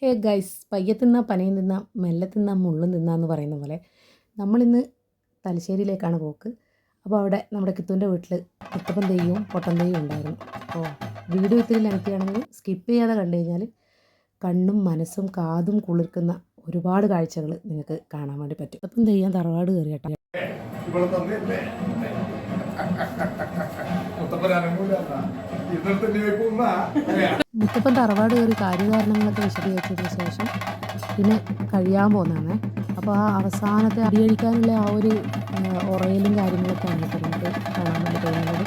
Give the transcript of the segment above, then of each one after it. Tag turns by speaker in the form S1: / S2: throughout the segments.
S1: Hey guys, പയ്യെ തിന്നാ പനയും തിന്നാ മെല്ലെ തിന്നാ മുള്ളും തിന്നാന്ന് പറയുന്ന പോലെ നമ്മളിന്ന് തലശ്ശേരിയിലേക്കാണ് പോക്ക്. അപ്പോൾ അവിടെ നമ്മുടെ കിത്തുവിൻ്റെ വീട്ടിൽ മുത്തപ്പൻ തെയ്യവും പൊട്ടൻ തെയ്യവും ഉണ്ടായിരുന്നു. അപ്പോൾ വീഡിയോ ഇത്തിരി ലെങ്തിയാണെങ്കിൽ സ്കിപ്പ് ചെയ്യാതെ കണ്ടു കഴിഞ്ഞാൽ കണ്ണും മനസ്സും കാതും കുളിർക്കുന്ന ഒരുപാട് കാഴ്ചകൾ നിങ്ങൾക്ക് കാണാൻ വേണ്ടി പറ്റും. മുത്തപ്പൻ തെയ്യം തറവാട് കയറി കേട്ടോ. മുത്തപ്പൻ തറവാട് കയറി കാര്യകാരണങ്ങളൊക്കെ വിശദീകരിച്ചതിന് ശേഷം പിന്നെ കഴിയാൻ പോകുന്നതാണ്. അപ്പോൾ ആ അവസാനത്തെ അടിയഴിക്കാനുള്ള ആ ഒരു ഉറയിലും കാര്യങ്ങളൊക്കെയാണ് ഇപ്പോൾ നമുക്ക് കാണാൻ വേണ്ടി കഴിയുന്നത്.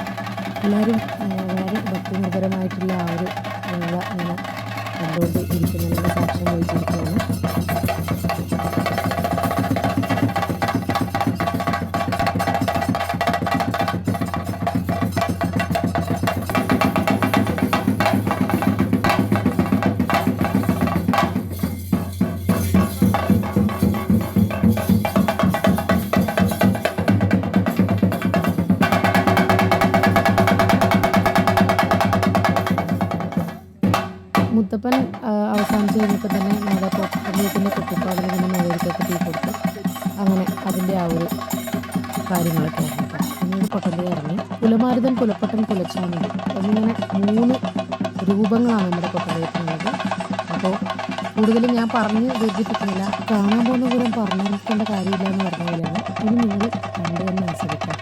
S1: എല്ലാവരും വളരെ ഭക്തിനിർഭരമായിട്ടുള്ള ആ ഒരു ഇങ്ങനെ കണ്ടുകൊണ്ട് ഇരിക്കുന്നതിന് സാക്ഷ്യം വഹിച്ചിരിക്കുകയാണ്. മുത്തപ്പൻ അവസാനിച്ച് കഴിഞ്ഞപ്പോൾ തന്നെ നമ്മുടെ വീട്ടിൻ്റെ കുട്ടിപ്പാടിന് പിന്നെ മേലേക്കൊക്കെ തീ കൊടുത്ത് അങ്ങനെ അതിൻ്റെ ആ ഒരു കാര്യങ്ങളൊക്കെ ആയിരുന്നു. പിന്നീട് പൊട്ടൻ്റെ ഇറങ്ങി കുലമാരുതൻ കുലപ്പൊട്ടൻ കുലച്ചാമി എന്നിങ്ങനെ 3 രൂപങ്ങളാണ് നമ്മുടെ പൊട്ടൻ്റെത്തിനുള്ളത്. അപ്പോൾ കൂടുതലും ഞാൻ പറഞ്ഞ് ദീർഘിപ്പിക്കുന്നില്ല. കാണാൻ പോകുന്ന പോലും പറഞ്ഞിരിക്കേണ്ട കാര്യമില്ല എന്ന് പറഞ്ഞ പോലെയാണ്. ഇനി നിങ്ങൾ കണ്ടു തന്നെ ആസ്വദിക്കാം.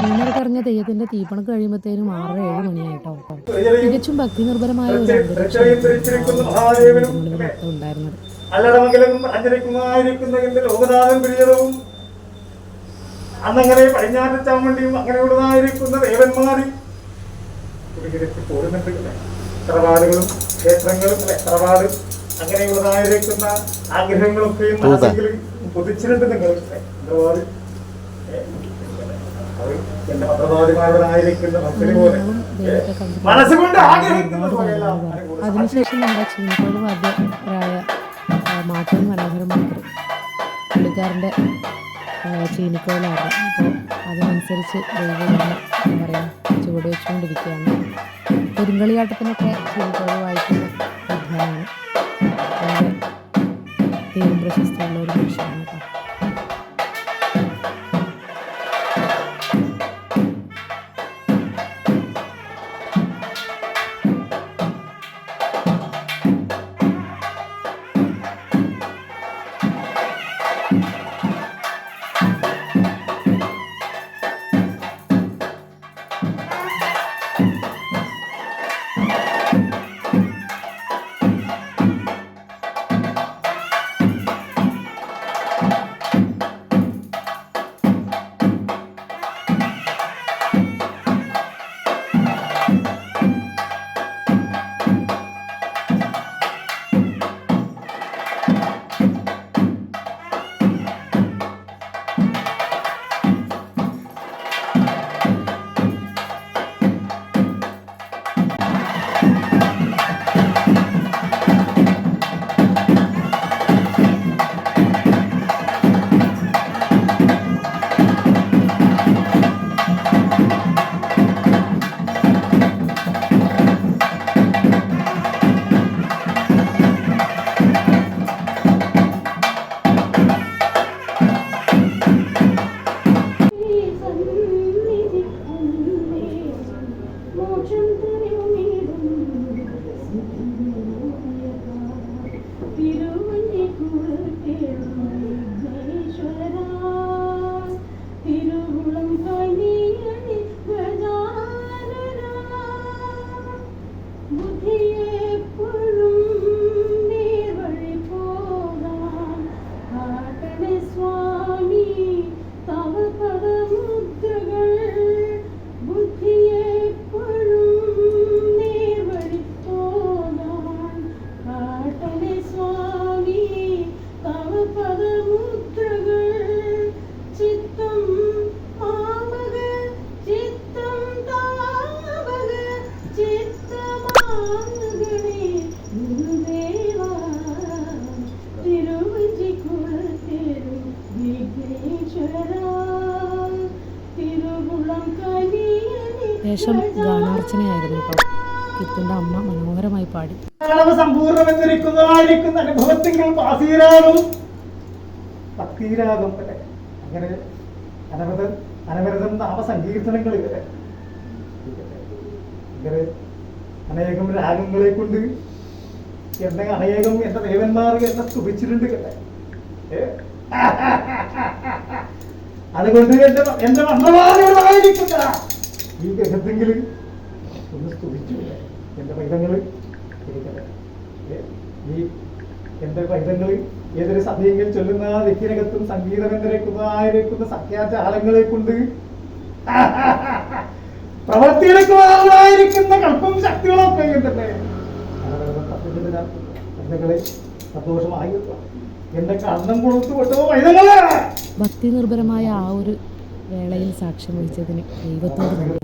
S1: ഇന്നലെ പറഞ്ഞ തെയ്യത്തിൻ്റെ തീപ്പണക്ക് കഴിയുമ്പോഴത്തേനും 6-7 മണിയായിട്ടോ. തികച്ചും ഭക്തി നിർഭരമായ ഒരു അന്തരീക്ഷം ഉണ്ടായിരുന്നത്.
S2: അന്നങ്ങനെ പടിഞ്ഞാറ് ചാമണ്ടിയും അങ്ങനെയുള്ളതായിരിക്കുന്ന ദേവന്മാരും തറവാടുകളും ക്ഷേത്രങ്ങളും തറവാട് അങ്ങനെയുള്ളതായിരിക്കുന്ന ആഗ്രഹങ്ങളൊക്കെ പൊതിച്ചിട്ടുണ്ട്. നിങ്ങൾ തറവാട്
S1: അതിനുശേഷം നമ്മുടെ ചീനിക്കോട് വാദ്യരായ മാറ്റവും മനോഹരം മാത്രം പുള്ളിക്കാരൻ്റെ ചീനിക്കോലായിരുന്നു. അപ്പോൾ അതിനനുസരിച്ച് ദൈവം എന്താ പറയുക ചുവട് വെച്ചുകൊണ്ടിരിക്കുകയാണ്. പെരുങ്കളിയാട്ടത്തിനൊക്കെ ചീനിക്കോട് വായിക്കുന്ന വിദ്വാനാണ്. വളരെ പേരും പ്രശസ്തിയുള്ള ഒരു മനുഷ്യനാണ് കേട്ടോ. ശേഷം ഗാനാർച്ചനയായിരുന്നു കേട്ടോ. കിത്തുൻ്റെ അമ്മ മനോഹരമായി പാടി.
S2: സമ്പൂർണ്ണമെന്നിരിക്കുന്നതായിരിക്കുന്ന അനുഭവത്തിങ്കിൽ പാസീരാകും ഭക്തിരാകും അല്ലെ. അങ്ങനെ അനവരതം നാമസങ്കീർത്തനങ്ങൾ ഇങ്ങനെ അനേകം രാഗങ്ങളെ കൊണ്ട് എന്നെ അനേകം എന്റെ ദേവന്മാർ എന്നെ സ്തുതിച്ചിട്ടുണ്ട് അല്ലേ. അതുകൊണ്ട് എന്റെ മന്ത്രവാദികളായിരിക്കുന്ന ഈ ഗ്രഹത്തെങ്കിൽ ഒന്ന് സ്തുതിച്ചില്ല. എന്റെ പൈതങ്ങള് ഈ എന്റെ പൈതങ്ങള് ഏതൊരു സഭയെങ്കിൽ ചൊല്ലുന്ന വ്യക്തിനകത്തും സംഗീതമെന്നിരക്കുന്ന സഖ്യാചാരങ്ങളെ കൊണ്ട് പ്രവർത്തിയെടുക്കുവാനായിരിക്കുന്ന കൽപ്പം ശക്തികളൊക്കെ തന്നെ പൈതങ്ങളെ സന്തോഷമായി എന്റെ കണ്ണം കൊടുത്തു കൊണ്ടോ പൈതങ്ങളെ.
S1: ഭക്തി നിർഭരമായ ആ ഒരു വേളയിൽ സാക്ഷ്യം വഹിച്ചതിന് ദൈവത്തോട് നന്ദി.